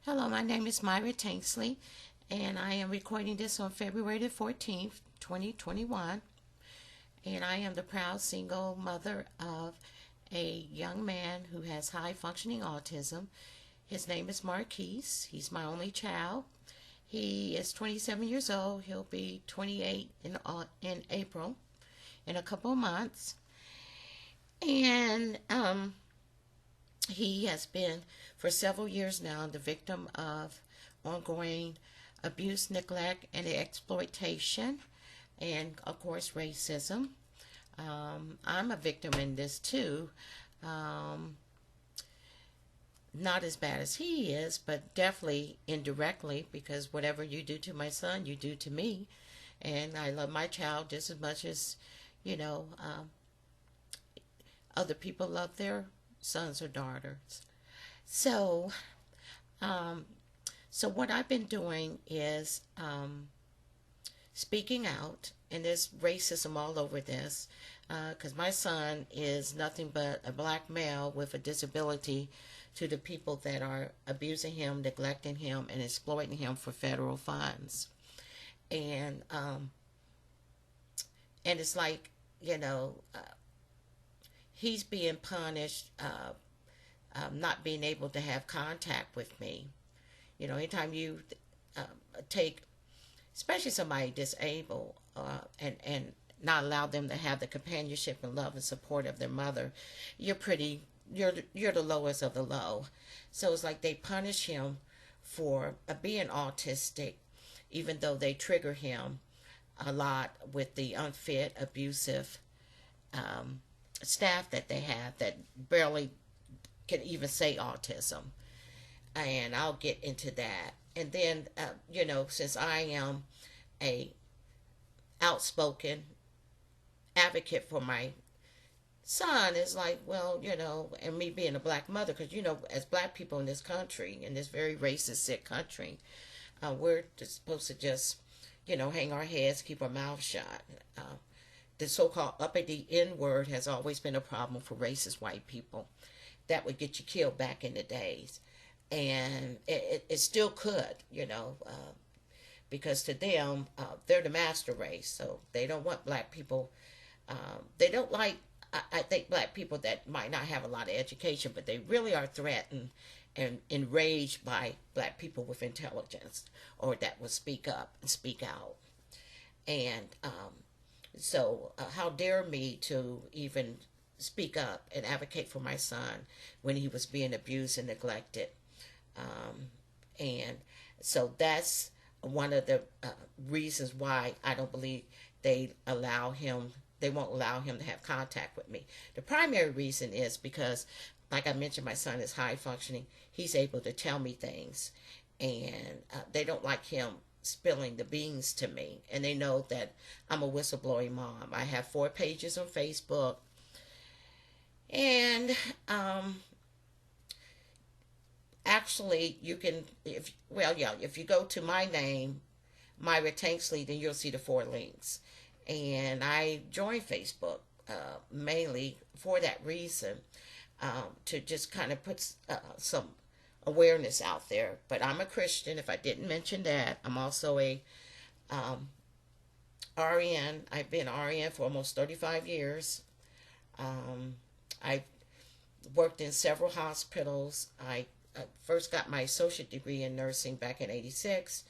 Hello, my name is Myra Tanksley, and I am recording this on February the 14th, 2021. And I am the proud single mother of a young man who has high functioning autism. His name is Marquis. He's my only child. He is 27 years old. He'll be 28 in April, in a couple of months. And he has been for several years now the victim of ongoing abuse, neglect, and exploitation, and of course racism. I'm a victim in this too. Um, Not as bad as he is, but definitely indirectly, because whatever you do to my son, you do to me. And I love my child just as much as, you know, other people love their sons or daughters. So, um, so what I've been doing is speaking out, and there's racism all over this, because my son is nothing but a black male with a disability to the people that are abusing him, neglecting him, and exploiting him for federal funds. And it's like, you know, he's being punished, not being able to have contact with me. You know, anytime you uh, take, especially somebody disabled, and not allow them to have the companionship and love and support of their mother, you're pretty, you're the lowest of the low. So it's like they punish him for being autistic, even though they trigger him a lot with the unfit, abusive um, staff that they have that barely can even say autism. And I'll get into that. And then, since I am a outspoken advocate for my son, is like, well, and me being a black mother, because, as black people in this country, in this very racist, sick country, we're just supposed to just, hang our heads, keep our mouths shut. The so-called uppity N word has always been a problem for racist white people. That would get you killed back in the days. And it still could, because to them, they're the master race. So they don't want black people. They don't like, I think, black people that might not have a lot of education, but they really are threatened and enraged by black people with intelligence, or that will speak up and speak out. And how dare me to even speak up and advocate for my son when he was being abused and neglected. And so that's one of the reasons why I don't believe they won't allow him to have contact with me. The primary reason is because, like I mentioned, my son is high functioning. He's able to tell me things, and they don't like him spilling the beans to me. And they know that I'm a whistleblowing mom. I have 4 pages on Facebook, and actually, you can, if you go to my name, Myra Tanksley, then you'll see the 4 links. And I joined Facebook mainly for that reason, to just kind of put some awareness out there. But I'm a Christian, if I didn't mention that. I'm also a RN. I've been RN for almost 35 years. I've worked in several hospitals. I first got my associate degree in nursing back in '86.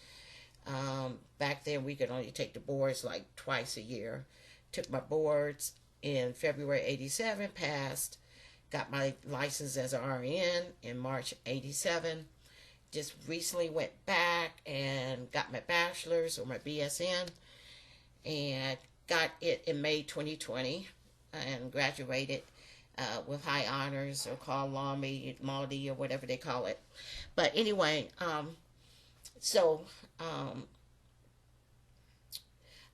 Back then, we could only take the boards like twice a year. Took my boards in February '87, passed, got my license as an RN in March '87. Just recently went back and got my bachelor's or my BSN, and got it in May 2020, and graduated with high honors, or called Maldi, or whatever they call it. But anyway, so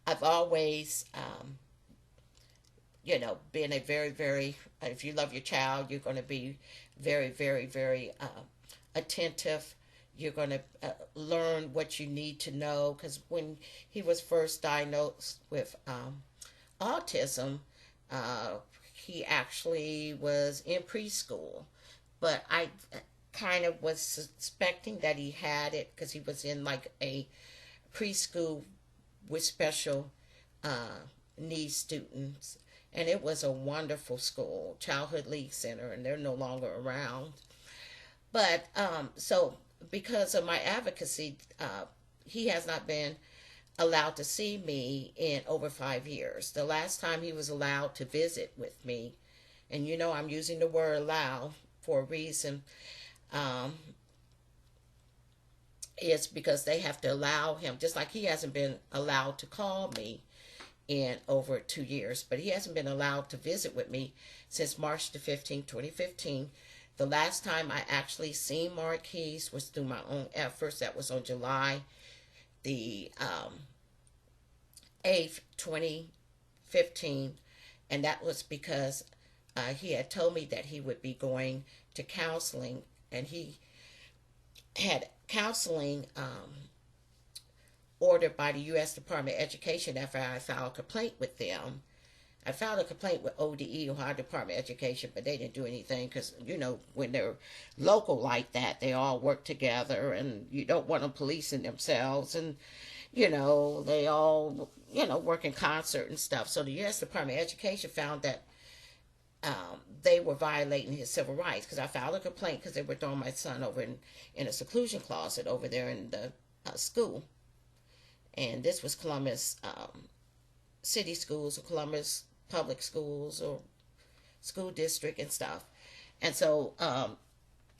I've always, been a very, very, if you love your child, you're going to be very, very, very attentive. You're going to learn what you need to know. Because when he was first diagnosed with autism, he actually was in preschool. But I kind of was suspecting that he had it because he was in like a preschool with special needs students. And it was a wonderful school, Childhood League Center, and they're no longer around. But so because of my advocacy, he has not been allowed to see me in over 5 years. The last time he was allowed to visit with me, and you know I'm using the word allow for a reason, um, is because they have to allow him, just like he hasn't been allowed to call me in over 2 years, but he hasn't been allowed to visit with me since March the 15th, 2015. The last time I actually seen Marquis was through my own efforts. That was on July the 8th, 2015, and that was because he had told me that he would be going to counseling, and he had counseling ordered by the U.S. Department of Education after I filed a complaint with them. I filed a complaint with ODE, Ohio Department of Education, but they didn't do anything because, you know, when they're local like that, they all work together and you don't want them policing themselves and, you know, they all, you know, work in concert and stuff. So the U.S. Department of Education found that they were violating his civil rights because I filed a complaint because they were throwing my son over in a seclusion closet over there in the school. And this was Columbus city schools or Columbus public schools or school district and stuff. And so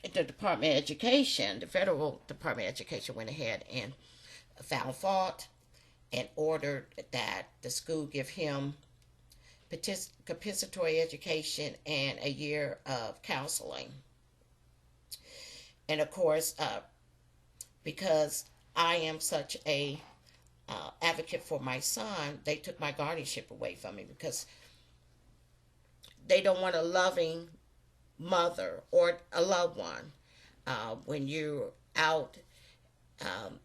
the Department of Education, the federal Department of Education went ahead and found fault and ordered that the school give him compensatory education and a year of counseling. And of course, because I am such a advocate for my son, they took my guardianship away from me because they don't want a loving mother or a loved one when you're out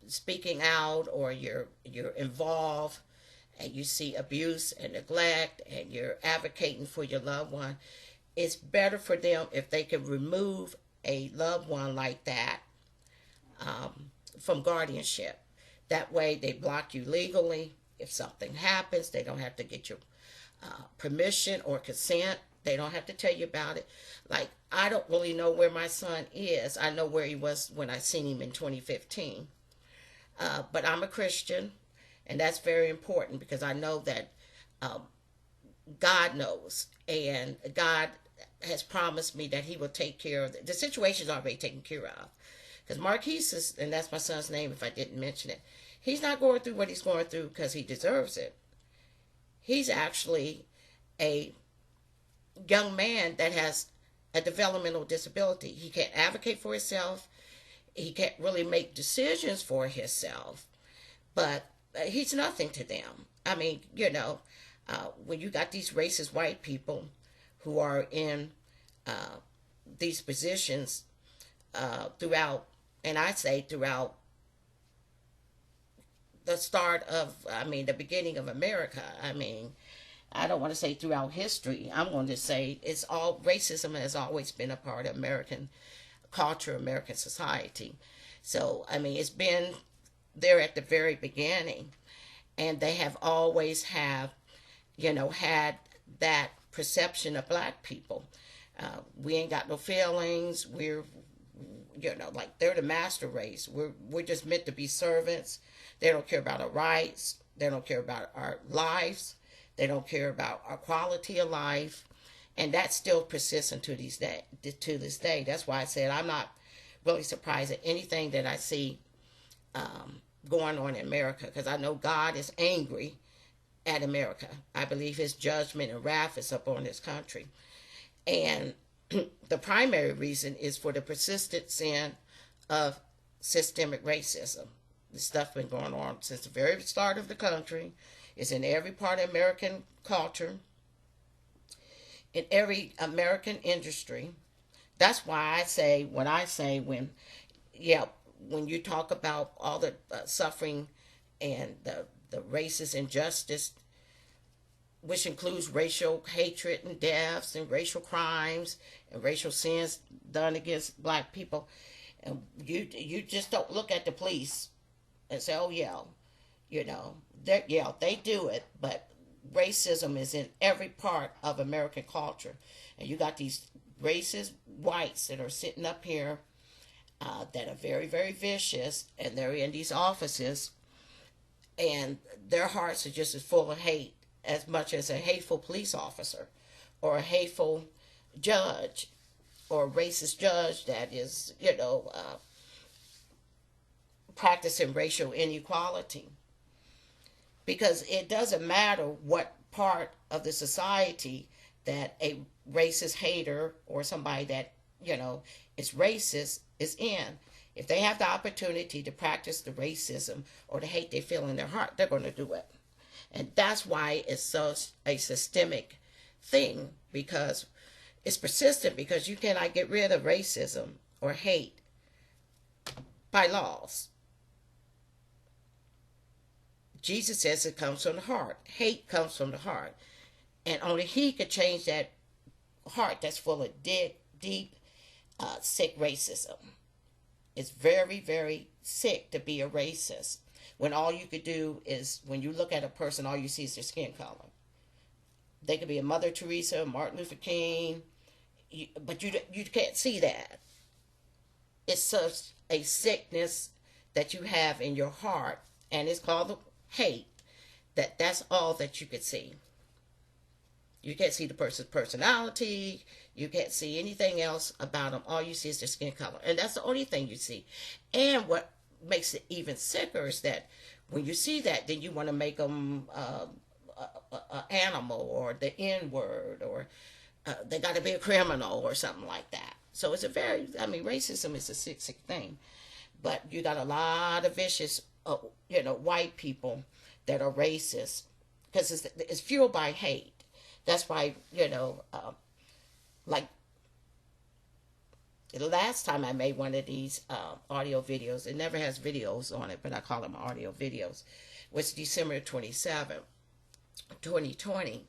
speaking out or you're involved and you see abuse and neglect and you're advocating for your loved one. It's better for them if they can remove a loved one like that from guardianship. That way they block you legally. If something happens, they don't have to get your permission or consent. They don't have to tell you about it. Like, I don't really know where my son is. I know where he was when I seen him in 2015. But I'm a Christian, and that's very important because I know that God knows, and God has promised me that he will take care of the situation's already taken care of. Because Marquis is, and that's my son's name if I didn't mention it, he's not going through what he's going through because he deserves it. He's actually a young man that has a developmental disability. He can't advocate for himself. He can't really make decisions for himself. But he's nothing to them. I mean, you know, when you got these racist white people who are in these positions throughout, and I say throughout the start of, the beginning of America. I mean, I don't want to say throughout history. I'm going to say it's all, racism has always been a part of American culture, American society. So, I mean, it's been there at the very beginning. And they have always had that perception of black people. We ain't got no feelings. We're, like they're the master race. We're just meant to be servants. They don't care about our rights. They don't care about our lives. They don't care about our quality of life. And that still persists to this day. That's why I said I'm not really surprised at anything that I see going on in America, because I know God is angry at America. I believe his judgment and wrath is upon this country. And the primary reason is for the persistent sin of systemic racism. This stuff been going on since the very start of the country. It's in every part of American culture, in every American industry. That's why I say, when you talk about all the suffering and the racist injustice, which includes racial hatred and deaths and racial crimes and racial sins done against black people, And you just don't look at the police and say, oh yeah, they do it, but racism is in every part of American culture. And you got these racist whites that are sitting up here that are very, very vicious, and they're in these offices, and their hearts are just as full of hate as much as a hateful police officer or a hateful judge or a racist judge that is, practicing racial inequality. Because it doesn't matter what part of the society that a racist hater or somebody that, is racist is in. If they have the opportunity to practice the racism or the hate they feel in their heart, they're going to do it. And that's why it's such a systemic thing, because it's persistent, because you cannot get rid of racism or hate by laws. Jesus says it comes from the heart. Hate comes from the heart. And only he could change that heart that's full of deep, sick racism. It's very, very sick to be a racist when all you could do is, when you look at a person, all you see is their skin color. They could be a Mother Teresa, Martin Luther King, but you can't see that. It's such a sickness that you have in your heart, and it's called hate, that's all that you could see. You can't see the person's personality. You can't see anything else about them. All you see is their skin color. And that's the only thing you see. And what makes it even sicker is that when you see that, then you want to make them an animal or the N-word, or they got to be a criminal or something like that. So it's racism is a sick, sick thing. But you got a lot of vicious, white people that are racist, because it's fueled by hate. That's why, like the last time I made one of these audio videos, it never has videos on it, but I call them audio videos, was December 27th, 2020.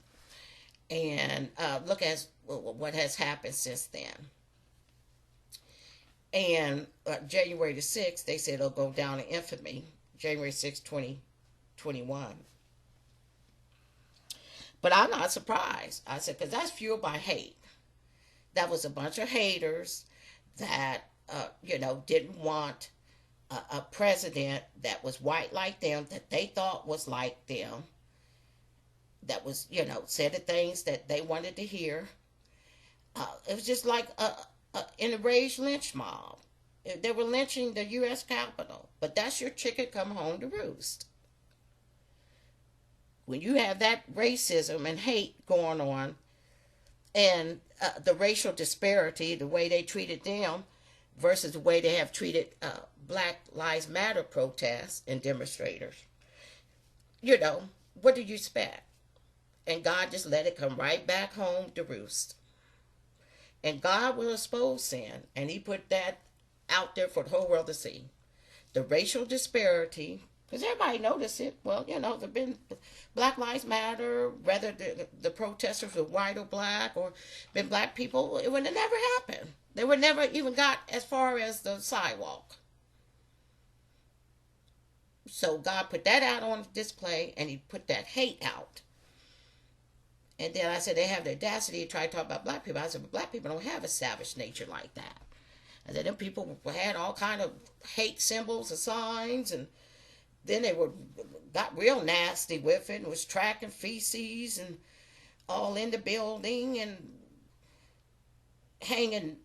And look at what has happened since then. And January the 6th, they said it'll go down in infamy, January 6th, 2021. But I'm not surprised. I said, because that's fueled by hate. That was a bunch of haters that, didn't want a president that was white like them, that they thought was like them, that was, said the things that they wanted to hear. It was just like an enraged lynch mob. They were lynching the U.S. Capitol. But that's your chicken come home to roost. When you have that racism and hate going on, and the racial disparity, the way they treated them versus the way they have treated Black Lives Matter protests and demonstrators, what do you expect? And God just let it come right back home to roost. And God will expose sin, and he put that out there for the whole world to see. The racial disparity, because everybody noticed it. Well, there's been Black Lives Matter, whether the protesters were white or black, or been black people, it would have never happened. They would never even got as far as the sidewalk. So God put that out on display, and he put that hate out. And then I said, they have the audacity to try to talk about black people. I said, but black people don't have a savage nature like that. I said, them people had all kind of hate symbols and signs, and then they got real nasty with it, and was tracking feces and all in the building and hanging,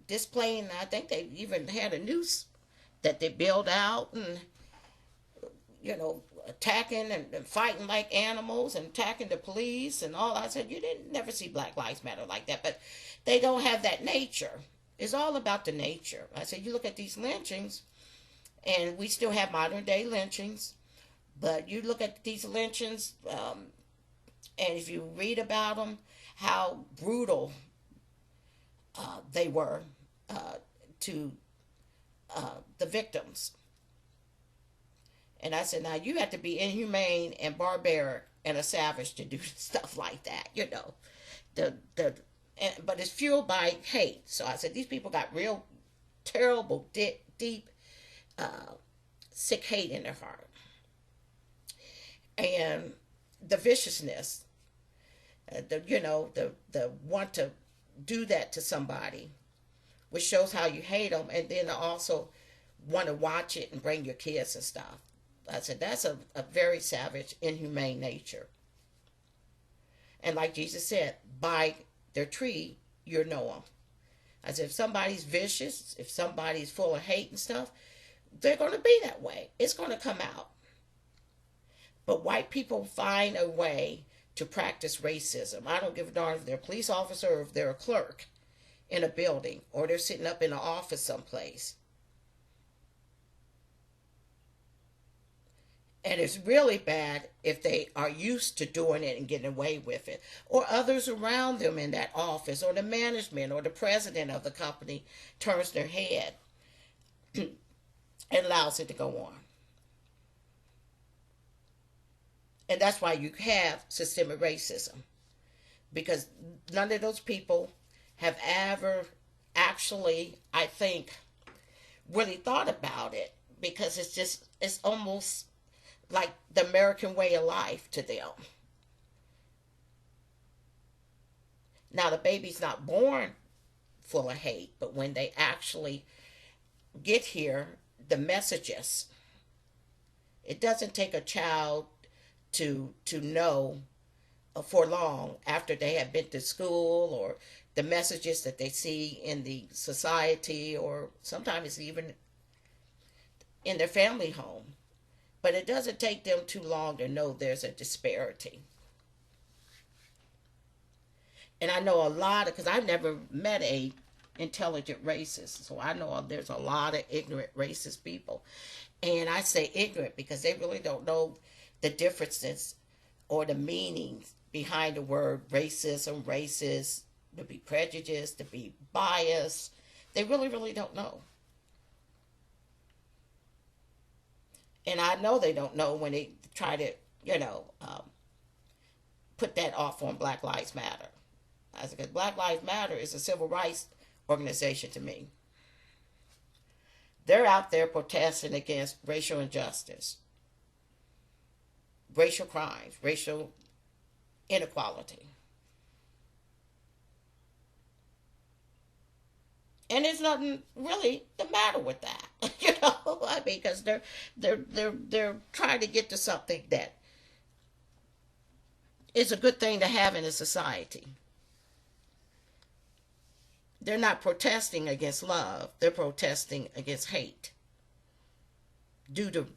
displaying. I think they even had a noose that they built out, and attacking and fighting like animals and attacking the police and all. I said, you didn't never see Black Lives Matter like that, but they don't have that nature. It's all about the nature. I said, you look at these lynchings, and we still have modern day lynchings, but you look at these lynchings, and if you read about them, how brutal they were to the victims. And I said, now you have to be inhumane and barbaric and a savage to do stuff like that. The but it's fueled by hate. So I said, these people got real terrible, deep, uh, sick hate in their heart. And the viciousness, the want to do that to somebody, which shows how you hate them, and then also want to watch it and bring your kids and stuff. I said, that's a very savage, inhumane nature. And like Jesus said, by their tree, you'll know them. I said, if somebody's vicious, if somebody's full of hate and stuff, they're going to be that way. It's going to come out. But white people find a way to practice racism. I don't give a darn if they're a police officer or if they're a clerk in a building or they're sitting up in an office someplace. And it's really bad if they are used to doing it and getting away with it. Or others around them in that office, or the management, or the president of the company turns their head and allows it to go on. And that's why you have systemic racism. Because none of those people have ever actually, I think, really thought about it. Because it's almost like the American way of life to them. Now, the baby's not born full of hate, but when they actually get here, the messages, it doesn't take a child to know for long after they have been to school, or the messages that they see in the society, or sometimes even in their family home. But it doesn't take them too long to know there's a disparity. And I know a lot of, because I've never met a intelligent racist, so I know there's a lot of ignorant racist people. And I say ignorant because they really don't know the differences or the meanings behind the word racism, racist, to be prejudiced, to be biased. They really, really don't know. And I know they don't know when they try to, put that off on Black Lives Matter. Because Black Lives Matter is a civil rights organization to me. They're out there protesting against racial injustice, racial crimes, racial inequality. And there's nothing really the matter with that, I mean, because they're trying to get to something that is a good thing to have in a society. They're not protesting against love; they're protesting against hate due to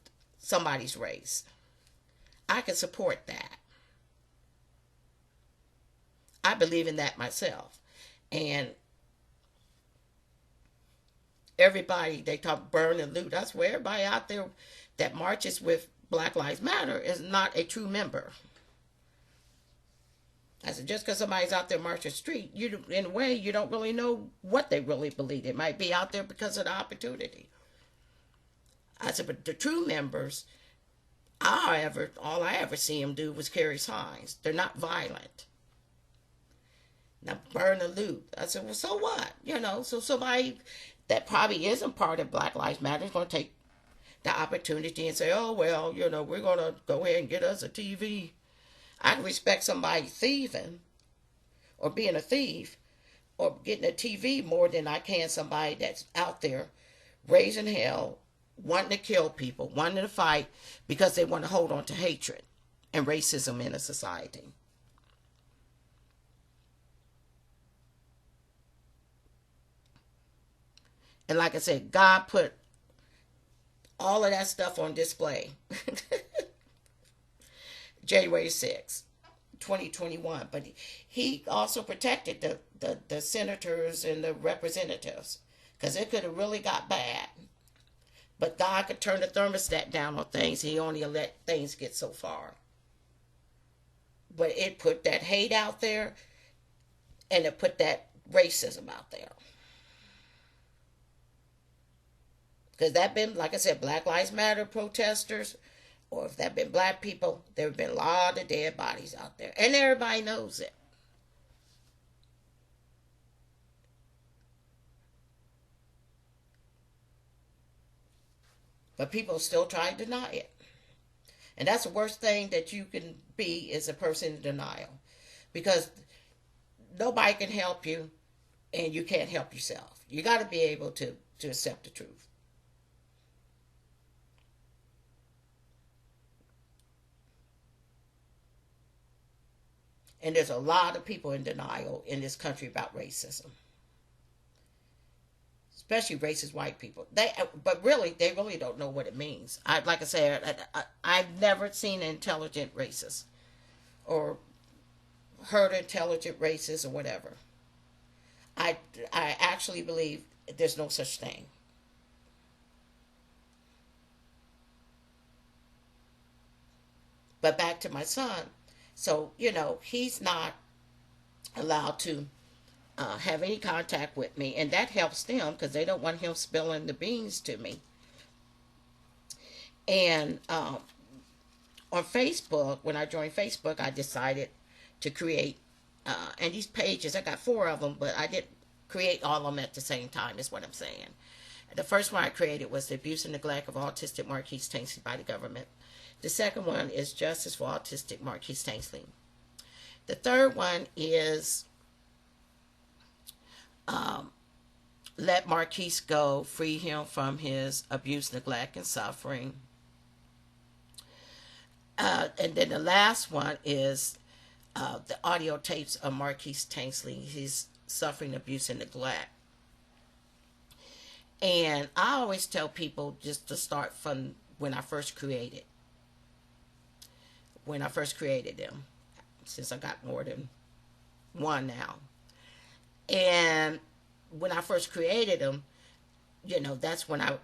somebody's race. I can support that. I believe in that myself, and everybody, they talk burn and loot. That's where everybody out there that marches with Black Lives Matter is not a true member. I said, just because somebody's out there marching the street, in a way, you don't really know what they really believe. It might be out there because of the opportunity. I said, but the true members, however, all I ever see them do was carry signs. They're not violent. Now, burn and loot. I said, well, so what? So somebody that probably isn't part of Black Lives Matter is going to take the opportunity and say, oh, well, we're going to go ahead and get us a TV. I can respect somebody thieving or being a thief or getting a TV more than I can somebody that's out there raising hell, wanting to kill people, wanting to fight because they want to hold on to hatred and racism in a society. And like I said, God put all of that stuff on display. January 6th, 2021. But he also protected the senators and the representatives because it could have really got bad. But God could turn the thermostat down on things. He only let things get so far. But it put that hate out there and it put that racism out there. Because that been, like I said, Black Lives Matter protesters, or if that been black people, there have been a lot of dead bodies out there. And everybody knows it. But people still try to deny it. And that's the worst thing that you can be, is a person in denial. Because nobody can help you and you can't help yourself. You got to be able to accept the truth. And there's a lot of people in denial in this country about racism, especially racist white people. But really, they really don't know what it means. Like I said, I've never seen an intelligent racist or heard an intelligent racist or whatever. I I actually believe there's no such thing. But back to my son. So, he's not allowed to have any contact with me, and that helps them because they don't want him spilling the beans to me. And on Facebook, when I joined Facebook, I decided to create, and these pages, I got four of them, but I didn't create all of them at the same time, is what I'm saying. The first one I created was the abuse and neglect of autistic Marquis by the government. The second one is Justice for Autistic Marquis. The third one is Let Marquis Go, Free Him from His Abuse, Neglect, and Suffering. And then the last one is the audio tapes of Marquis Tanksley. He's suffering abuse and neglect. And I always tell people just to start from when I first created them, since I got more than one now. And when I first created them, that's when I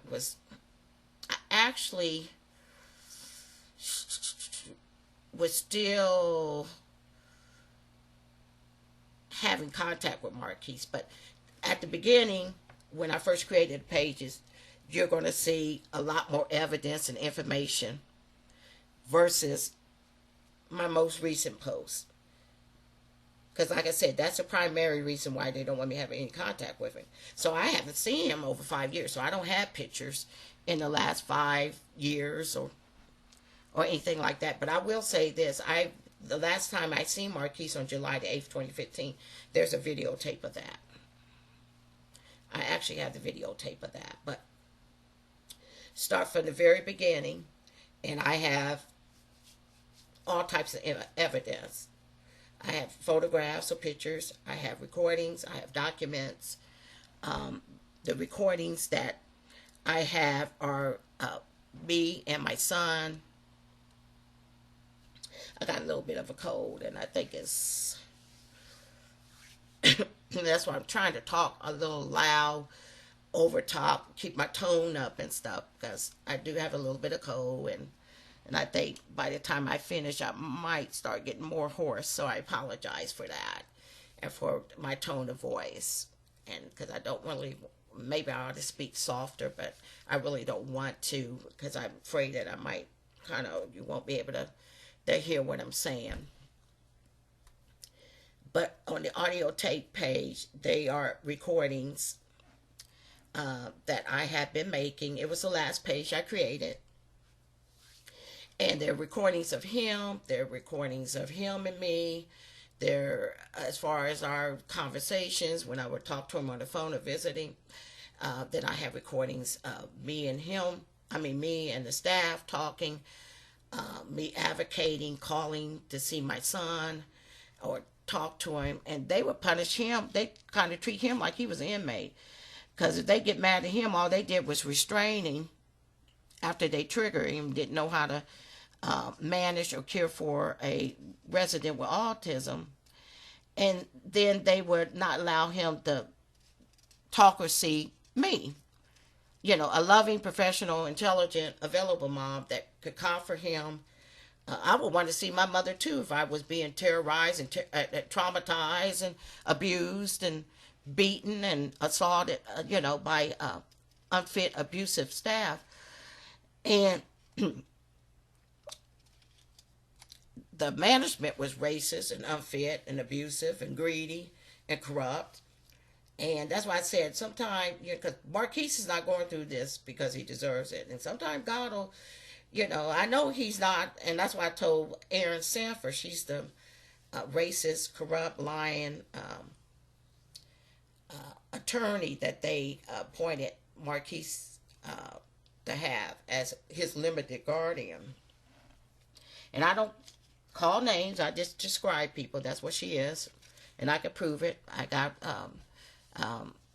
actually was still having contact with Marquis. But at the beginning, when I first created the pages, you're going to see a lot more evidence and information versus my most recent post. Because like I said, that's the primary reason why they don't want me having any contact with him. So I haven't seen him over 5 years. So I don't have pictures in the last 5 years or anything like that. But I will say this. The last time I seen Marquis on July the 8th, 2015, there's a videotape of that. I actually have the videotape of that. But start from the very beginning, and I have all types of evidence. I have photographs or pictures. I have recordings. I have documents. The recordings that I have are me and my son. I got a little bit of a cold, and I think it's that's why I'm trying to talk a little loud, over top, keep my tone up and stuff, because I do have a little bit of cold, and I think by the time I finish, I might start getting more hoarse, so I apologize for that and for my tone of voice. And because I don't really, maybe I ought to speak softer, but I really don't want to, because I'm afraid that I might you won't be able to hear what I'm saying. But on the audio tape page, they are recordings that I have been making. It was the last page I created. And they're recordings of him. They're recordings of him and me. They're, as far as our conversations, when I would talk to him on the phone or visiting, then I have recordings of me and him. Me and the staff talking, me advocating, calling to see my son or talk to him. And they would punish him. They kind of treat him like he was an inmate. Because if they get mad at him, all they did was restrain him after they trigger him, didn't know how to manage or care for a resident with autism. And then they would not allow him to talk or see me. A loving, professional, intelligent, available mom that could comfort him. I would want to see my mother too if I was being terrorized and traumatized and abused and beaten and assaulted, by unfit, abusive staff. And the management was racist and unfit and abusive and greedy and corrupt. And that's why I said sometimes, because Marquis is not going through this because he deserves it. And sometimes God will, I know he's not. And that's why I told Erin Sanford, she's the racist, corrupt, lying attorney that they appointed Marquis to have as his limited guardian. And I don't call names, I just describe people. That's what she is. And I can prove it. I got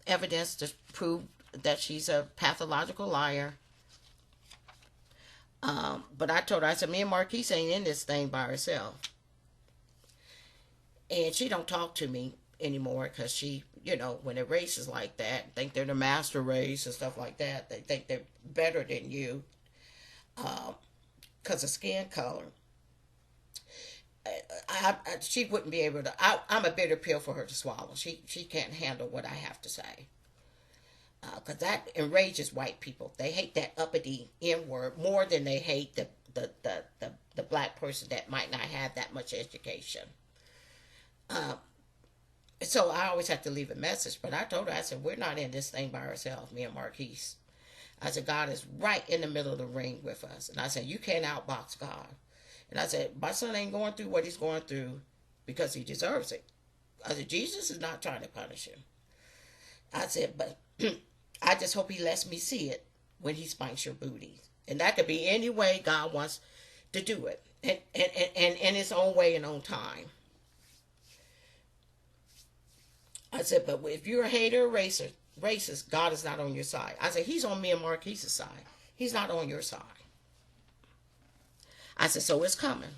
evidence to prove that she's a pathological liar. But I told her, I said, me and Marquise ain't in this thing by herself. And she don't talk to me anymore because she, when a race is like that, think they're the master race and stuff like that. They think they're better than you because of skin color. She wouldn't be able to. I'm a bitter pill for her to swallow. She can't handle what I have to say. Because that enrages white people. They hate that uppity N word more than they hate the black person that might not have that much education. So I always have to leave a message. But I told her, I said, we're not in this thing by ourselves, me and Marquise. I said, God is right in the middle of the ring with us. And I said, you can't outbox God. And I said, my son ain't going through what he's going through because he deserves it. I said, Jesus is not trying to punish him. I said, but I just hope he lets me see it when he spanks your booty. And that could be any way God wants to do it. And in his own way and own time. I said, but if you're a hater or racist, God is not on your side. I said, he's on me and Marquise's side. He's not on your side. I said, so it's coming.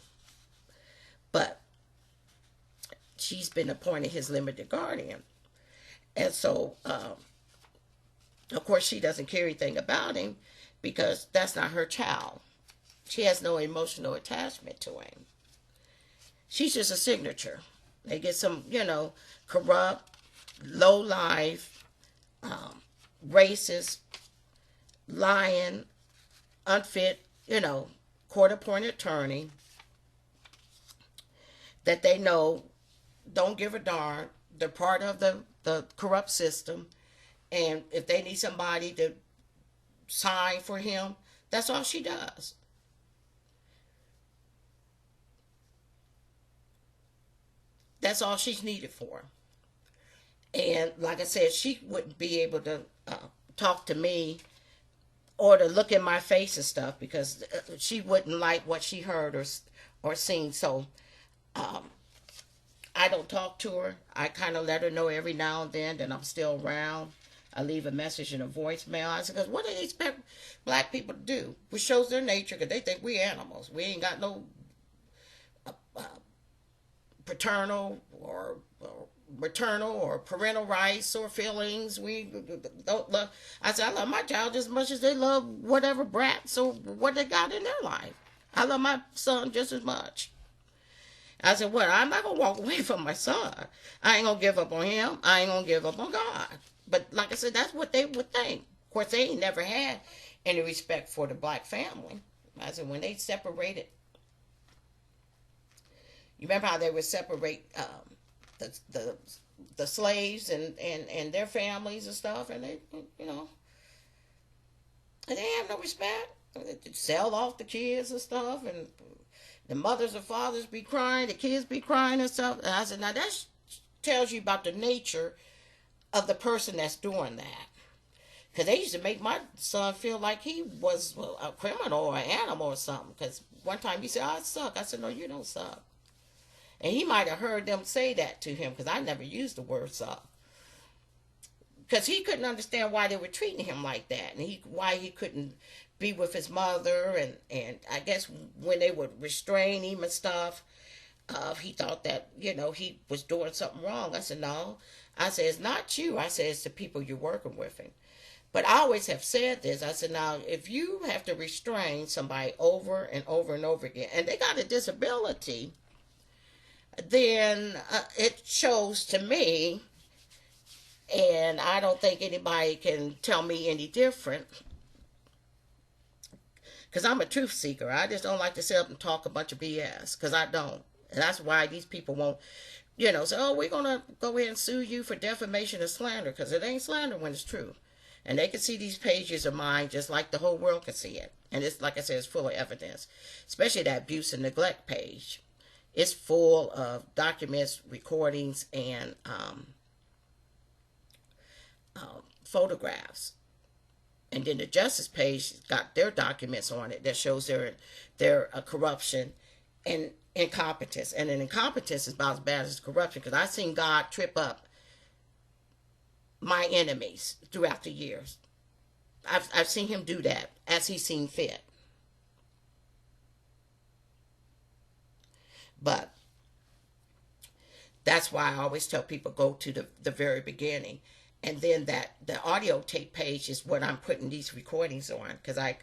But she's been appointed his limited guardian. And so, of course, she doesn't care anything about him because that's not her child. She has no emotional attachment to him. She's just a signature. They get some, corrupt, low-life, racist, lying, unfit, court-appointed attorney that they know don't give a darn. They're part of the corrupt system. And if they need somebody to sign for him, that's all she does. That's all she's needed for. And like I said, she wouldn't be able to talk to me or to look in my face and stuff because she wouldn't like what she heard or seen. So I don't talk to her. I kind of let her know every now and then that I'm still around. I leave a message in a voicemail. I said, because what do they expect black people to do? Which shows their nature because they think we animals. We ain't got no paternal or maternal or parental rights or feelings. We don't love. I said, I love my child just as much as they love whatever brats or what they got in their life. I love my son just as much. I said, well, I'm not going to walk away from my son. I ain't going to give up on him. I ain't going to give up on God. But like I said, that's what they would think. Of course, they ain't never had any respect for the black family. I said, when they separated, you remember how they would separate the slaves and their families and stuff, and they, and they have no respect. They sell off the kids and stuff, and the mothers and fathers be crying, the kids be crying and stuff. And I said, now that tells you about the nature of the person that's doing that. Because they used to make my son feel like he was a criminal or an animal or something. Because one time he said, I suck. I said, no, you don't suck. And he might have heard them say that to him because I never used the word suck. Because he couldn't understand why they were treating him like that. And why he couldn't be with his mother. And I guess when they would restrain him and stuff, he thought that, he was doing something wrong. I said, no. I said, it's not you. I said, it's the people you're working with. But I always have said this. I said, now, if you have to restrain somebody over and over and over again, and they got a disability, then it shows to me, and I don't think anybody can tell me any different, because I'm a truth seeker. I just don't like to sit up and talk a bunch of BS, because I don't. And that's why these people won't So, oh, we're going to go ahead and sue you for defamation and slander, because it ain't slander when it's true. And they can see these pages of mine just like the whole world can see it. And it's, like I said, it's full of evidence, especially that abuse and neglect page. It's full of documents, recordings, and photographs. And then the justice page got their documents on it that shows their corruption and incompetence. And an incompetence is about as bad as corruption, because I've seen God trip up my enemies throughout the years. I've seen him do that as he's seen fit. But that's why I always tell people go to the very beginning. And then the audio tape page is what I'm putting these recordings on, because I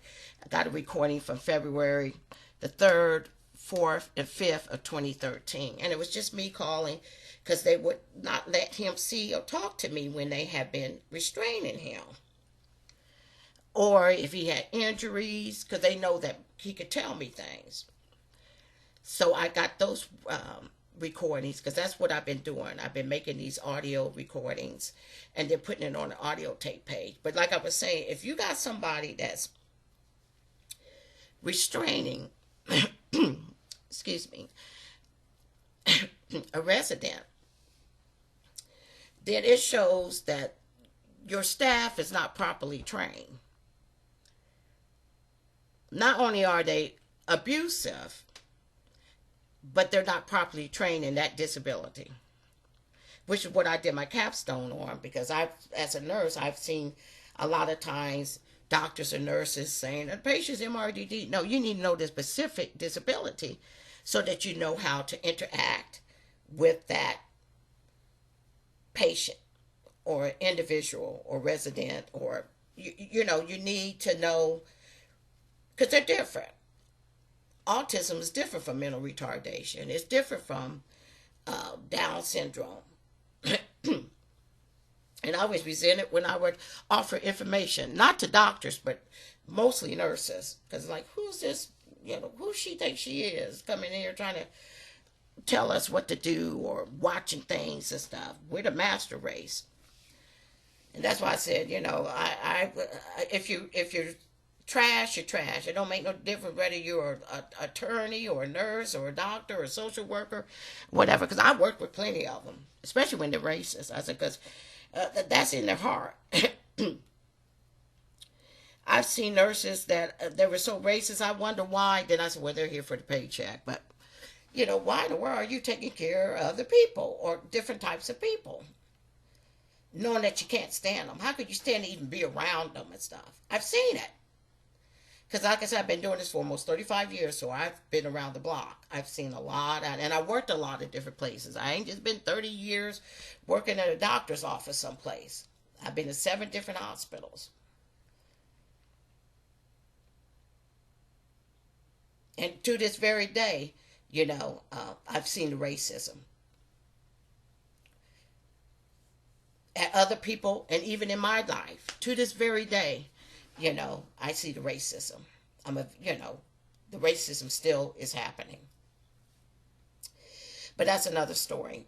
got a recording from February the 3rd, 4th, and 5th of 2013. And it was just me calling, because they would not let him see or talk to me when they had been restraining him. Or if he had injuries, because they know that he could tell me things. So I got those recordings, because that's what I've been doing. I've been making these audio recordings and then putting it on the audio tape page. But like I was saying, if you got somebody that's restraining, excuse me, a resident, then it shows that your staff is not properly trained. Not only are they abusive, but they're not properly trained in that disability, which is what I did my capstone on, because as a nurse, I've seen a lot of times doctors and nurses saying, the patient's MRDD. No, you need to know the specific disability so that you know how to interact with that patient or individual or resident, or, you need to know, because they're different. Autism is different from mental retardation. It's different from Down syndrome. And I always resented when I would offer information, not to doctors, but mostly nurses. Because, like, who's this, who she thinks she is, coming in here trying to tell us what to do or watching things and stuff. We're the master race. And that's why I said, if you're trash, you're trash. It don't make no difference whether you're an attorney or a nurse or a doctor or a social worker, whatever. Because I work with plenty of them, especially when they're racist. I said, because that's in their heart. I've seen nurses that they were so racist, I wonder why. Then I said, well, they're here for the paycheck. But, why in the world are you taking care of the people or different types of people? Knowing that you can't stand them. How could you stand to even be around them and stuff? I've seen it. Because like I said, I've been doing this for almost 35 years, so I've been around the block. I've seen a lot, and I worked a lot of different places. I ain't just been 30 years working at a doctor's office someplace. I've been to 7 different hospitals. And to this very day, I've seen the racism. At other people, and even in my life, to this very day, I see the racism. The racism still is happening. But that's another story.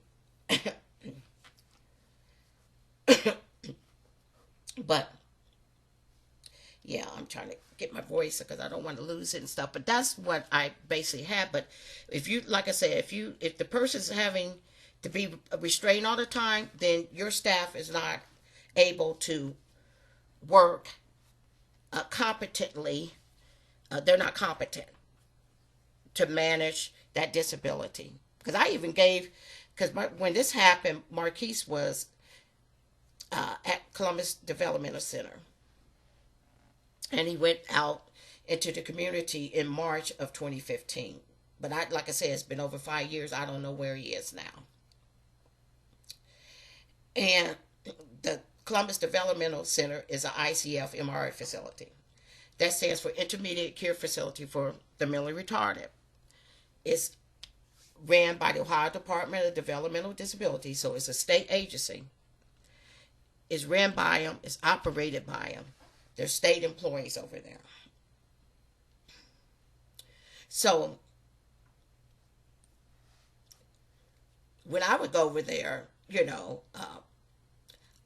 But, yeah, I'm trying to get my voice because I don't want to lose it and stuff. But that's what I basically had. But if you, like I said, if the person's having to be restrained all the time, then your staff is not able to work competently. They're not competent to manage that disability. Because I even when this happened, Marquis was at Columbus Developmental Center. And he went out into the community in March of 2015. But like I said, it's been over 5 years. I don't know where he is now. And the Columbus Developmental Center is an ICF MRI facility. That stands for Intermediate Care Facility for the Mentally Retarded. It's ran by the Ohio Department of Developmental Disability, so it's a state agency. It's ran by them. It's operated by them. There's state employees over there. So when I would go over there,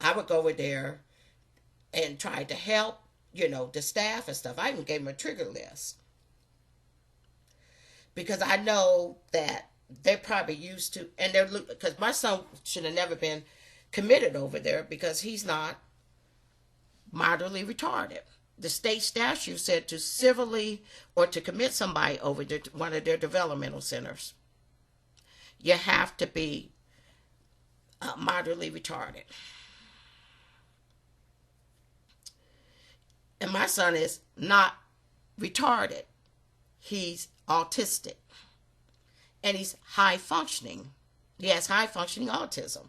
I would go over there and try to help, the staff and stuff. I even gave them a trigger list because I know that they're probably used to, and because my son should have never been committed over there because he's not moderately retarded. The state statute said to civilly or to commit somebody over to one of their developmental centers, you have to be moderately retarded. And my son is not retarded. He's autistic. And he's high functioning. He has high functioning autism.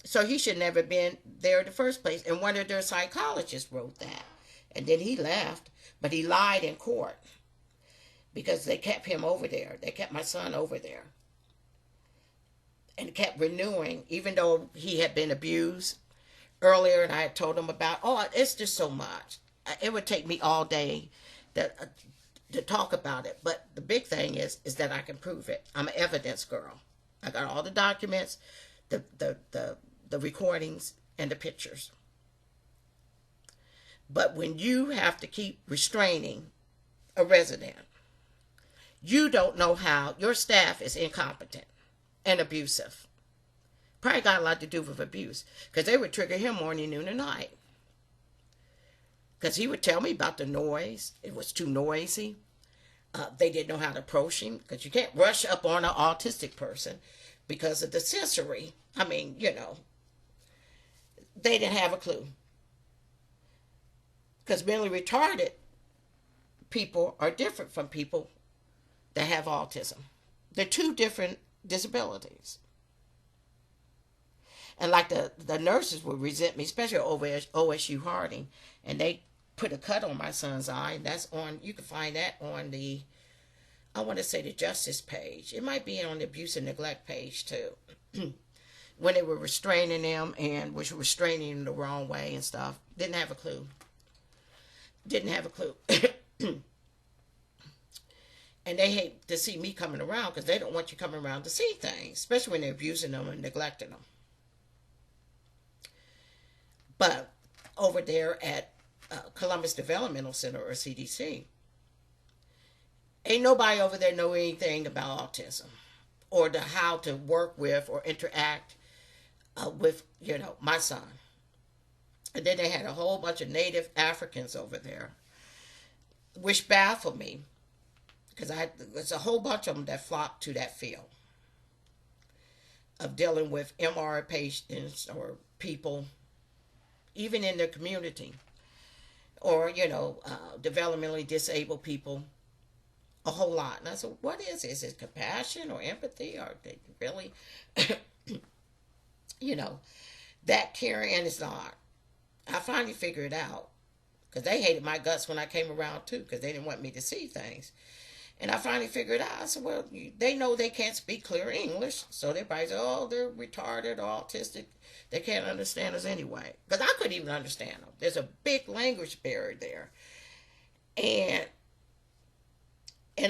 So he should never have been there in the first place. And one of their psychologists wrote that. And then he left. But he lied in court. Because they kept him over there. They kept my son over there. And kept renewing, even though he had been abused earlier, and I had told him about, it's just so much. It would take me all day to talk about it. But the big thing is that I can prove it. I'm an evidence girl. I got all the documents, the recordings, and the pictures. But when you have to keep restraining a resident, you don't know how. Your staff is incompetent and abusive. Probably got a lot to do with abuse. Because they would trigger him morning, noon, and night. Because he would tell me about the noise. It was too noisy. They didn't know how to approach him. Because you can't rush up on an autistic person because of the sensory. I mean, they didn't have a clue. Because mentally retarded people are different from people that have autism. They're two different disabilities. And like the nurses would resent me, especially over at OSU Harding, and they put a cut on my son's eye. And that's on, you can find that on the, I want to say the justice page. It might be on the abuse and neglect page too. When they were restraining him and was restraining him the wrong way and stuff. Didn't have a clue. Didn't have a clue. And they hate to see me coming around because they don't want you coming around to see things, especially when they're abusing them and neglecting them. But over there at Columbus Developmental Center, or CDC, ain't nobody over there know anything about autism or how to work with or interact with, my son. And then they had a whole bunch of native Africans over there, which baffled me because there's a whole bunch of them that flocked to that field of dealing with MR patients or people even in their community, or, developmentally disabled people, a whole lot. And I said, what is it? Is it compassion or empathy? Or they really, that caring? And it's not. I finally figured it out, because they hated my guts when I came around too, because they didn't want me to see things. And I finally figured out, I said, well, they know they can't speak clear English, so they probably say, they're retarded or autistic. They can't understand us anyway. Because I couldn't even understand them. There's a big language barrier there. And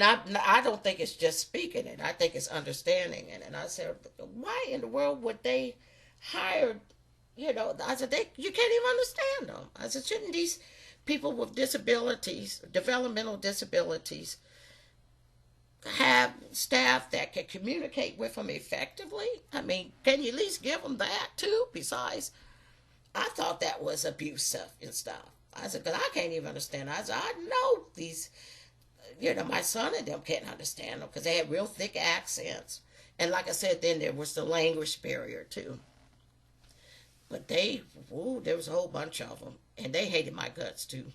I don't think it's just speaking it. I think it's understanding it. And I said, why in the world would they hire, I said, you can't even understand them. I said, shouldn't these people with disabilities, developmental disabilities, have staff that can communicate with them effectively? I mean, can you at least give them that too? Besides, I thought that was abusive and stuff. I said, because I can't even understand. I said, I know these, my son and them can't understand them because they had real thick accents. And like I said, then there was the language barrier too. But there was a whole bunch of them. And they hated my guts too.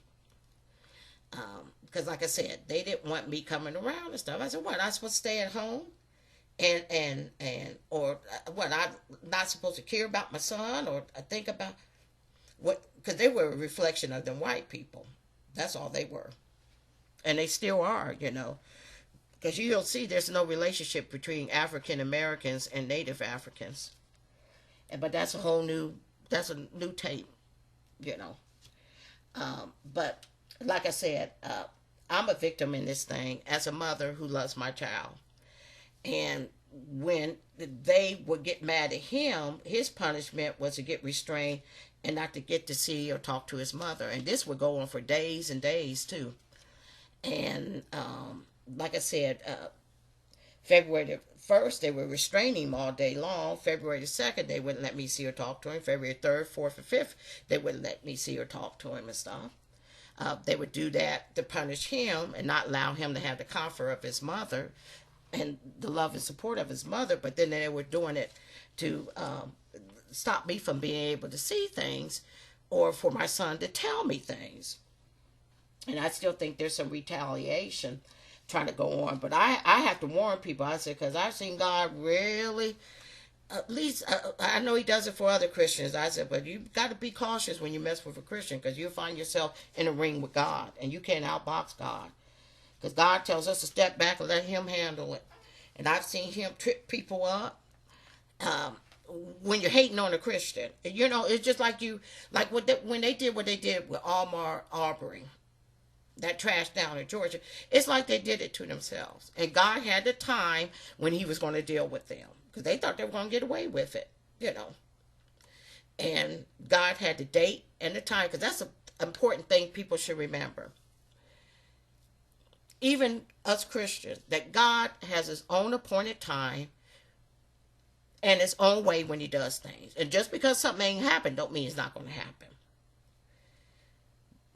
Because like I said, they didn't want me coming around and stuff. I said, what, I'm supposed to stay at home? Or what, I'm not supposed to care about my son or think about what, because they were a reflection of them white people. That's all they were. And they still are, because you'll see there's no relationship between African Americans and Native Africans. But that's a new tape, But like I said, I'm a victim in this thing as a mother who loves my child. And when they would get mad at him, his punishment was to get restrained and not to get to see or talk to his mother. And this would go on for days and days too. And like I said, February the 1st, they were restraining him all day long. February the 2nd, they wouldn't let me see or talk to him. February 3rd, 4th, and 5th, they wouldn't let me see or talk to him and stuff. They would do that to punish him and not allow him to have the comfort of his mother and the love and support of his mother. But then they were doing it to stop me from being able to see things or for my son to tell me things. And I still think there's some retaliation trying to go on. But I have to warn people, I said, because I've seen God really, at least, I know he does it for other Christians. I said, but you got to be cautious when you mess with a Christian, because you'll find yourself in a ring with God, and you can't outbox God. Because God tells us to step back and let him handle it. And I've seen him trip people up. When you're hating on a Christian, you know, it's just like when they did what they did with Ahmaud Arbery, that trash down in Georgia, it's like they did it to themselves. And God had the time when he was going to deal with them, because they thought they were going to get away with it, you know. And God had the date and the time, because that's an important thing people should remember. Even us Christians, that God has his own appointed time and his own way when he does things. And just because something ain't happened don't mean it's not going to happen.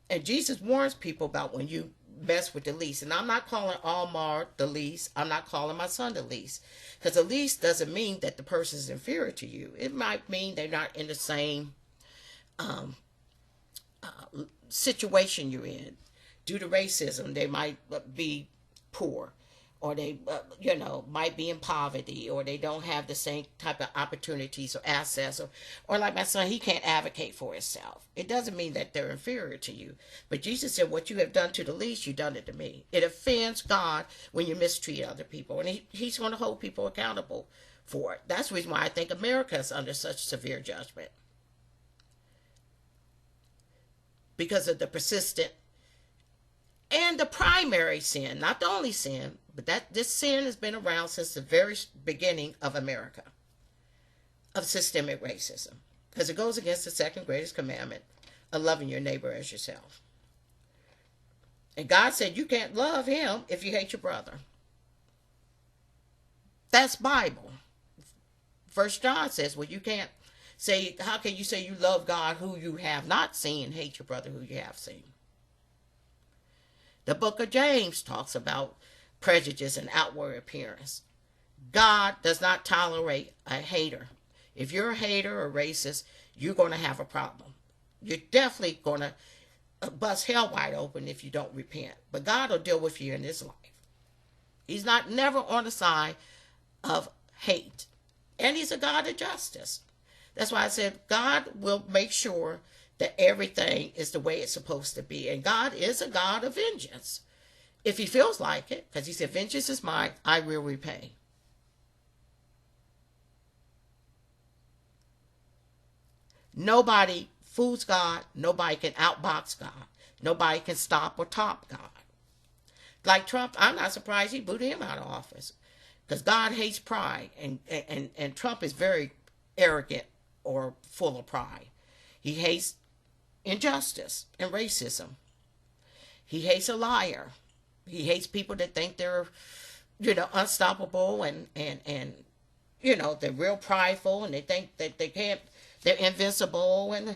And Jesus warns people about when you mess with the least. And I'm not calling Ahmaud the least. I'm not calling my son the least. Because the least doesn't mean that the person is inferior to you. It might mean they're not in the same situation you're in. Due to racism, they might be poor. Or they, might be in poverty, or they don't have the same type of opportunities or access, or like my son, he can't advocate for himself. It doesn't mean that they're inferior to you. But Jesus said, what you have done to the least, you've done it to me. It offends God when you mistreat other people, and he's going to hold people accountable for it. That's the reason why I think America is under such severe judgment. Because of the persistent and the primary sin, not the only sin, but that this sin has been around since the very beginning of America, of systemic racism, because it goes against the second greatest commandment of loving your neighbor as yourself. And God said you can't love him if you hate your brother. That's Bible. First John says, well, you can't say, how can you say you love God who you have not seen, hate your brother who you have seen? The book of James talks about prejudice and outward appearance. God does not tolerate a hater. If you're a hater or racist, you're going to have a problem. You're definitely going to bust hell wide open if you don't repent. But God will deal with you in this life. He's never on the side of hate. And he's a God of justice. That's why I said God will make sure that everything is the way it's supposed to be. And God is a God of vengeance. If he feels like it, because he said, vengeance is mine, I will repay. Nobody fools God. Nobody can outbox God. Nobody can stop or top God. Like Trump, I'm not surprised he booted him out of office. Because God hates pride. And Trump is very arrogant or full of pride. He hates injustice and racism. He hates a liar. He hates people that think they're, unstoppable and they're real prideful and they think that they're invincible and,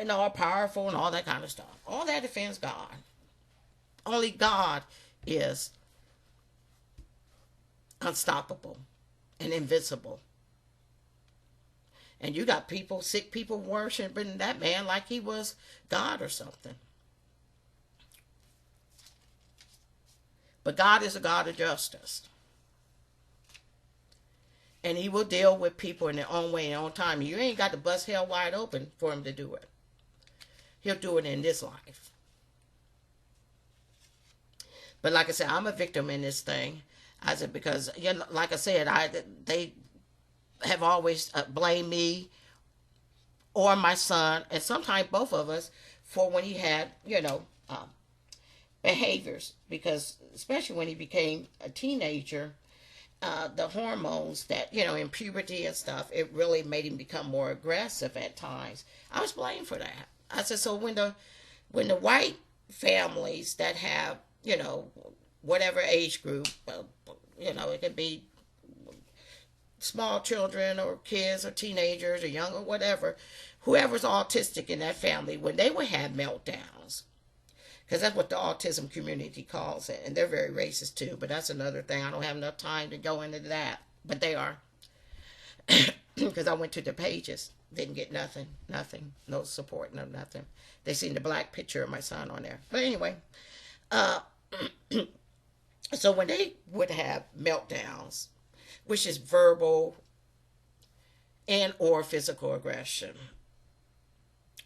are powerful and all that kind of stuff. All that offends God. Only God is unstoppable and invincible. And you got sick people worshiping that man like he was God or something. But God is a God of justice. And he will deal with people in their own way, in their own time. You ain't got to bust hell wide open for him to do it. He'll do it in this life. But like I said, I'm a victim in this thing. I said, because, like I said, they have always blamed me or my son, and sometimes both of us, for when he had, behaviors. Because especially when he became a teenager, the hormones that, in puberty and stuff, it really made him become more aggressive at times. I was blamed for that. I said, so when the white families that have, whatever age group, it could be small children or kids or teenagers or young or whatever, whoever's autistic in that family, when they would have meltdowns, because that's what the autism community calls it, and they're very racist too, but that's another thing. I don't have enough time to go into that, but they are. Because I went to the pages, didn't get nothing, no support, no nothing. They seen the black picture of my son on there. But anyway, so when they would have meltdowns, which is verbal and or physical aggression,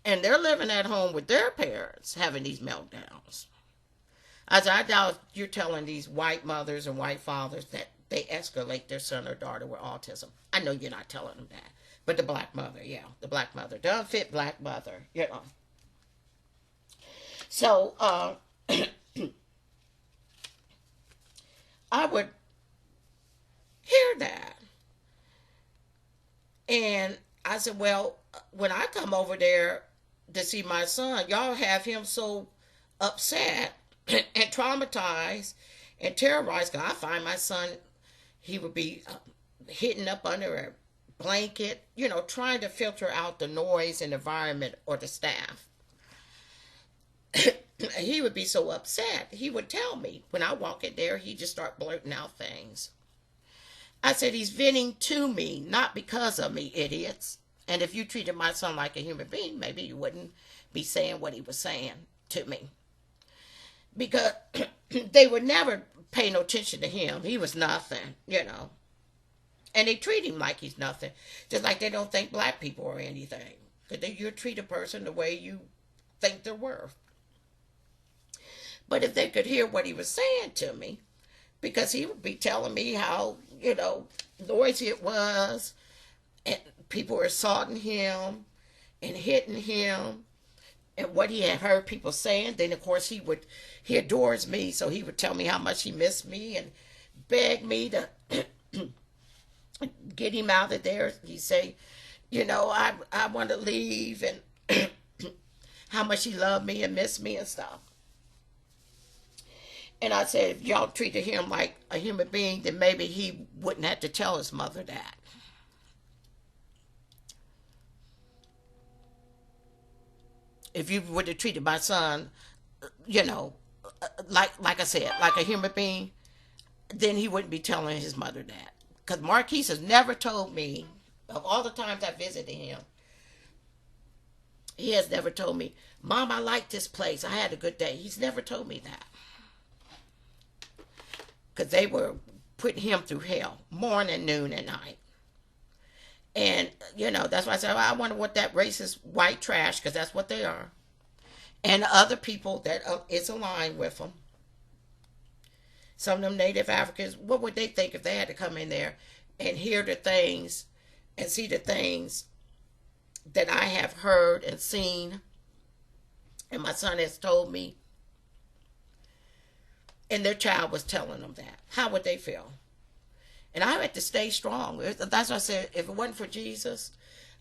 and they're living at home with their parents having these meltdowns, I doubt you're telling these white mothers and white fathers that they escalate their son or daughter with autism. I know you're not telling them that. But the black mother, yeah, the black mother, the unfit black mother, So, I would hear that. And I said, well, when I come over there to see my son, y'all have him so upset and traumatized and terrorized. Cause I find my son, he would be hidden up under a blanket, trying to filter out the noise and environment or the staff. He would be so upset. He would tell me when I walk in there, he'd just start blurting out things. I said, he's venting to me, not because of me, idiots. And if you treated my son like a human being, maybe you wouldn't be saying what he was saying to me. Because they would never pay no attention to him. He was nothing, And they treat him like he's nothing. Just like they don't think black people are anything. Because you treat a person the way you think they're worth. But if they could hear what he was saying to me, because he would be telling me how, noisy it was, and people were assaulting him and hitting him, and what he had heard people saying. Then, of course, he adores me, so he would tell me how much he missed me and beg me to get him out of there. He'd say, I want to leave, and how much he loved me and missed me and stuff. And I said, if y'all treated him like a human being, then maybe he wouldn't have to tell his mother that. If you would have treated my son, like I said, like a human being, then he wouldn't be telling his mother that. Because Marquis has never told me, of all the times I visited him, he has never told me, Mom, I like this place. I had a good day. He's never told me that. Because they were putting him through hell, morning, noon, and night. And, that's why I said, I wonder what that racist white trash, because that's what they are, and other people that is aligned with them, some of them Native Africans, what would they think if they had to come in there and hear the things and see the things that I have heard and seen, and my son has told me, and their child was telling them that? How would they feel? And I had to stay strong. That's why I said, if it wasn't for Jesus,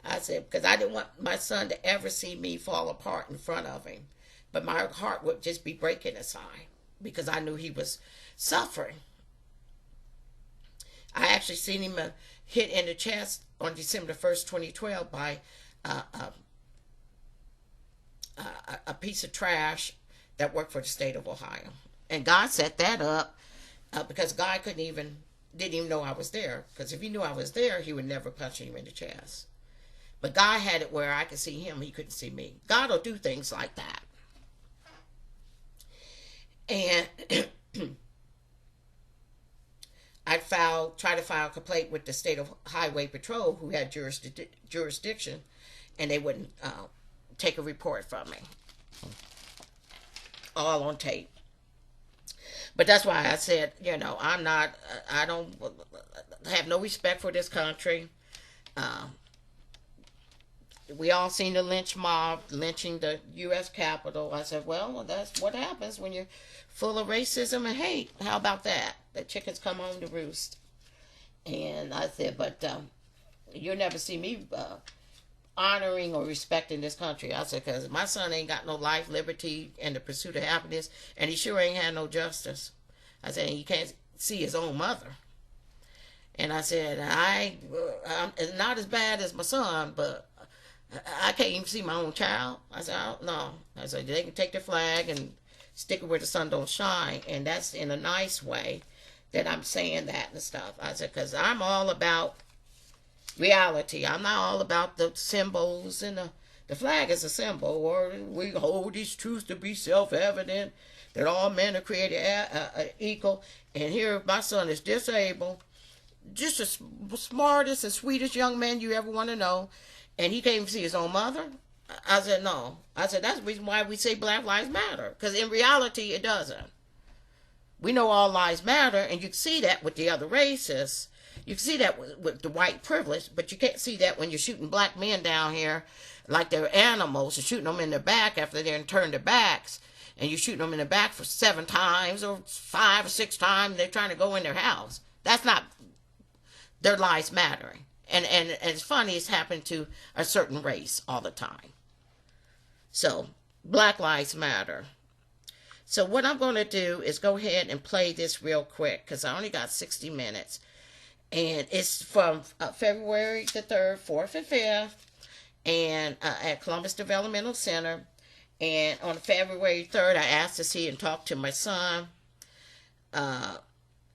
I said, because I didn't want my son to ever see me fall apart in front of him. But my heart would just be breaking inside because I knew he was suffering. I actually seen him hit in the chest on December 1st, 2012 by a piece of trash that worked for the state of Ohio. And God set that up because God didn't even know I was there. Because if he knew I was there, he would never punch him in the chest. But God had it where I could see him, he couldn't see me. God will do things like that. And I'd try to file a complaint with the State of Highway Patrol, who had jurisdiction, and they wouldn't take a report from me. All on tape. But that's why I said, I don't have no respect for this country. We all seen the lynch mob lynching the U.S. Capitol. I said, well, that's what happens when you're full of racism and hate. How about that? The chickens come home to roost. And I said, but you'll never see me honoring or respecting this country. I said, because my son ain't got no life, liberty, and the pursuit of happiness, and he sure ain't had no justice. I said, he can't see his own mother. And I said, I'm not as bad as my son, but I can't even see my own child. I said, I don't know. I said, they can take the flag and stick it where the sun don't shine. And that's in a nice way that I'm saying that and stuff. I said, because I'm all about reality. I'm not all about the symbols, and the flag is a symbol, or we hold these truths to be self-evident that all men are created equal. And here my son is disabled, just the smartest and sweetest young man you ever want to know, and he can't even see his own mother. I said, no. I said, that's the reason why we say Black Lives Matter, because in reality it doesn't. We know all lives matter, and you can see that with the other races. You can see that with the white privilege, but you can't see that when you're shooting black men down here like they're animals, and shooting them in their back after they're turned their backs, and you're shooting them in the back for 7 times or 5 or 6 times. They're trying to go in their house. That's not their lives mattering. And it's funny, it's happened to a certain race all the time. So, Black Lives Matter. So what I'm going to do is go ahead and play this real quick, because I only got 60 minutes. And it's from February the 3rd, 4th, and 5th, and at Columbus Developmental Center. And on February 3rd, I asked to see and talk to my son. And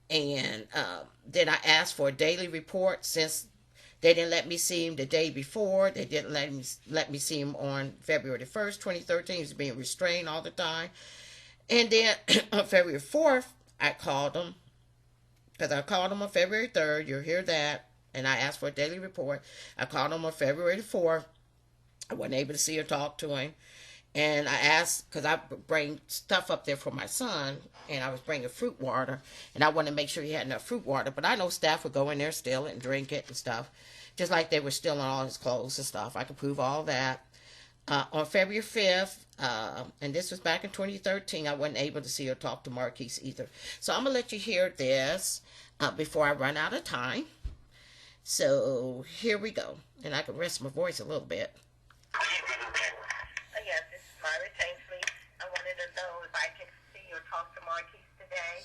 then I asked for a daily report, since they didn't let me see him the day before. They didn't let me see him on February the 1st, 2013. He was being restrained all the time. And then on February 4th, I called him. Because I called him on February 3rd. You'll hear that. And I asked for a daily report. I called him on February the 4th. I wasn't able to see or talk to him. And I asked, because I bring stuff up there for my son, and I was bringing fruit water, and I wanted to make sure he had enough fruit water. But I know staff would go in there, steal it, and drink it and stuff, just like they were stealing all his clothes and stuff. I could prove all that. On February 5th, and this was back in 2013, I wasn't able to see or talk to Marquis either. So I'm going to let you hear this before I run out of time. So here we go. And I can rest my voice a little bit. Yes, this is Myra Tainsley. I wanted to know if I can see or talk to Marquis today.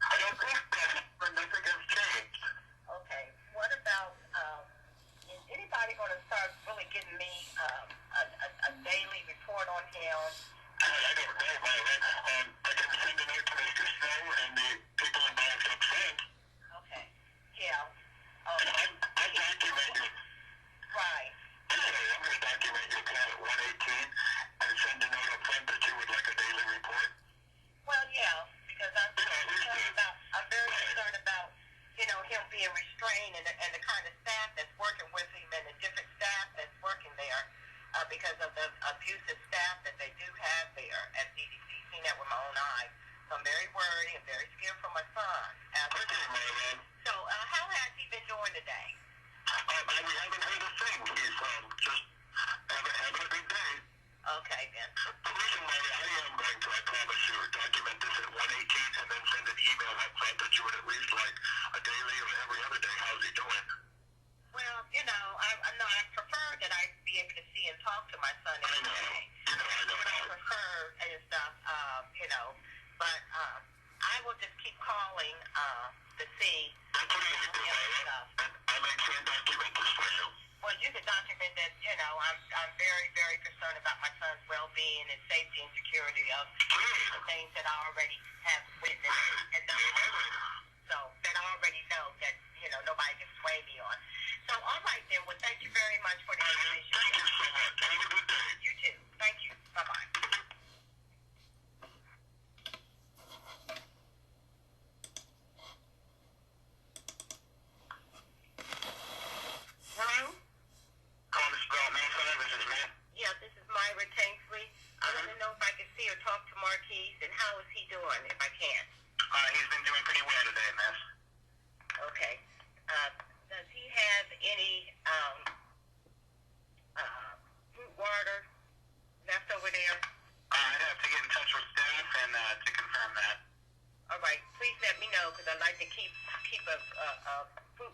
I don't think that nothing has changed. Okay. What about, is anybody going to start really getting me a daily report on him? I don't know, Myra. I can send a note to Mr. Snow and the people involved up front. Okay. Yeah. I document it. Right. I'm going to document your call at 118 and send a note up front that you would like a daily report. Well, yeah, because I'm very concerned about, him being restrained and the kind of staff that's working with him and the different staff that's working there because of the abusive staff that they do have there at CDC. Seen that with my own eyes. So I'm very worried and very scared for my son. So how has he been doing today? We haven't heard a thing. He's just having a good day. Okay, then. Listen, Myra, I am going to, I promise you, document this at 118 and then send an email up front that you would at least like a daily or every other day. How's he doing? Well, I prefer that I be able to see and talk to my son every day. I know. I prefer and stuff, but I will just keep calling to see. That's what I do, Myra. I make sure and document this for you. Well, you can document that, I'm very, very concerned about my son's well-being and safety and security of the things that I already have witnessed and know. So that I already know that, nobody can sway me on. So, all right then. Well, thank you very much for the information. Thank you so much. Have a good day. You too. Thank you. Bye-bye. Hello? Columbus Developmental Center, this is Matt. Yeah, this is Myra Tainsley. I want to know if I can see or talk to Marquis, and how is he doing, if I can? He's been doing pretty well today, miss. Okay. Does he have any fruit water left over there? I'd have to get in touch with staff and to confirm that. All right. Please let me know, because I'd like to keep a fruit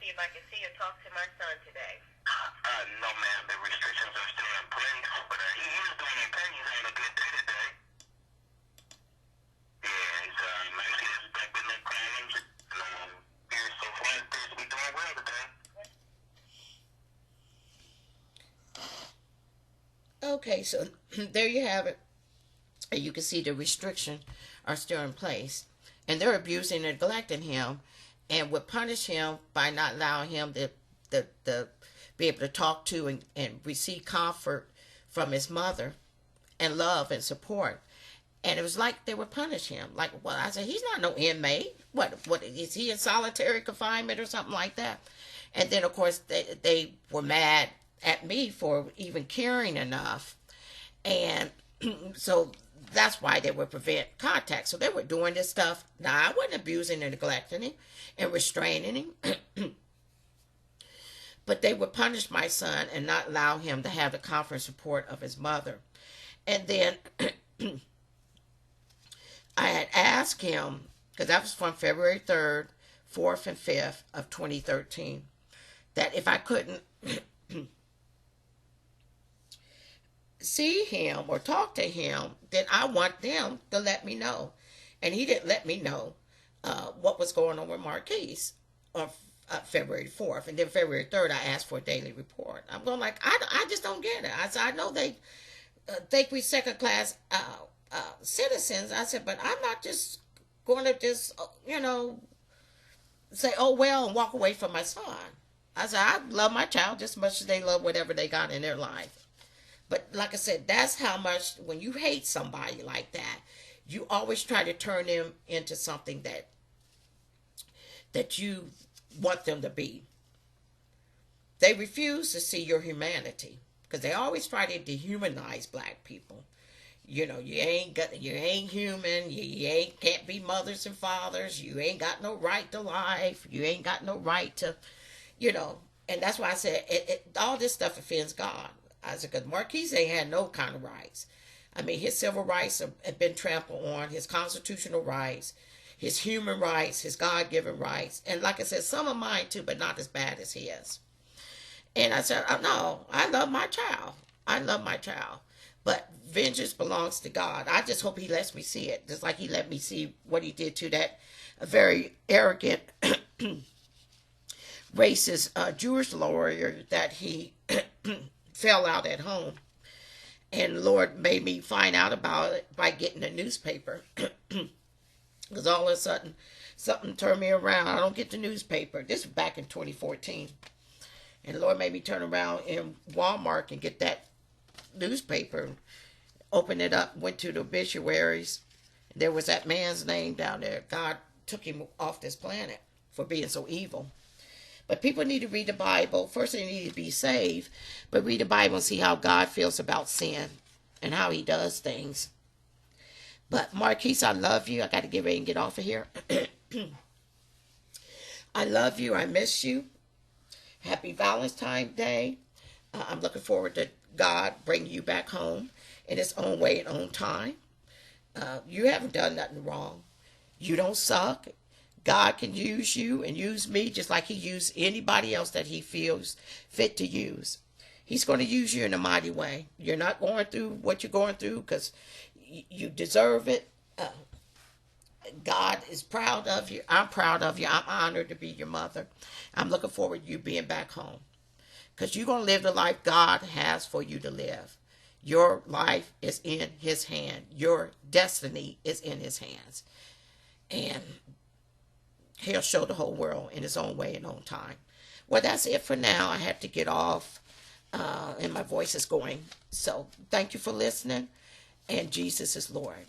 see if I can see or talk to my son today. No, ma'am. The restrictions are still in place, but he is doing okay. He's having a good day today. Yeah, he's actually has been no problems. Here so far, he appears to be doing well today. Okay, so there you have it. And you can see the restrictions are still in place. And they're abusing and neglecting him and would punish him by not allowing him to be able to talk to and receive comfort from his mother and love and support. And it was like they would punish him. Like, well, I said, he's not no inmate. What is he in solitary confinement or something like that? And then, of course, they were mad at me for even caring enough. And so that's why they would prevent contact. So they were doing this stuff. Now, I wasn't abusing and neglecting him and restraining him. But they would punish my son and not allow him to have the comfort and support of his mother. And then I had asked him, because that was from February 3rd, 4th, and 5th of 2013, that if I couldn't see him or talk to him, then I want them to let me know. And he didn't let me know what was going on with Marquis on February 4th. And then February 3rd, I asked for a daily report. I'm going like, I just don't get it. I said, I know they think we second-class citizens. I said, but I'm not just going to just, say, oh, well, and walk away from my son. I said, I love my child just as much as they love whatever they got in their life. But like I said, that's how much, when you hate somebody like that, you always try to turn them into something that you want them to be. They refuse to see your humanity because they always try to dehumanize black people. You ain't human. You can't be mothers and fathers. You ain't got no right to life. You ain't got no right to, And that's why I said all this stuff offends God. I said, because Marquis ain't had no kind of rights. I mean, his civil rights have been trampled on, his constitutional rights, his human rights, his God-given rights. And like I said, some of mine too, but not as bad as his. And I said, no, I love my child. I love my child. But vengeance belongs to God. I just hope he lets me see it. Just like he let me see what he did to that very arrogant, racist Jewish lawyer that he fell out at home. And Lord made me find out about it by getting a newspaper. Because all of a sudden, something turned me around. I don't get the newspaper. This was back in 2014. And the Lord made me turn around in Walmart and get that newspaper. Opened it up, went to the obituaries. There was that man's name down there. God took him off this planet for being so evil. But people need to read the Bible. First, they need to be saved. But read the Bible and see how God feels about sin and how he does things. But Marquis, I love you. I got to get ready and get off of here. I love you. I miss you. Happy Valentine's Day. I'm looking forward to God bringing you back home in his own way and own time. You haven't done nothing wrong. You don't suck. God can use you and use me just like he used anybody else that he feels fit to use. He's going to use you in a mighty way. You're not going through what you're going through because you deserve it. God is proud of you. I'm proud of you. I'm honored to be your mother. I'm looking forward to you being back home because you're going to live the life God has for you to live. Your life is in his hand. Your destiny is in his hands. And he'll show the whole world in his own way and own time. Well, that's it for now. I have to get off, and my voice is going. So thank you for listening, and Jesus is Lord.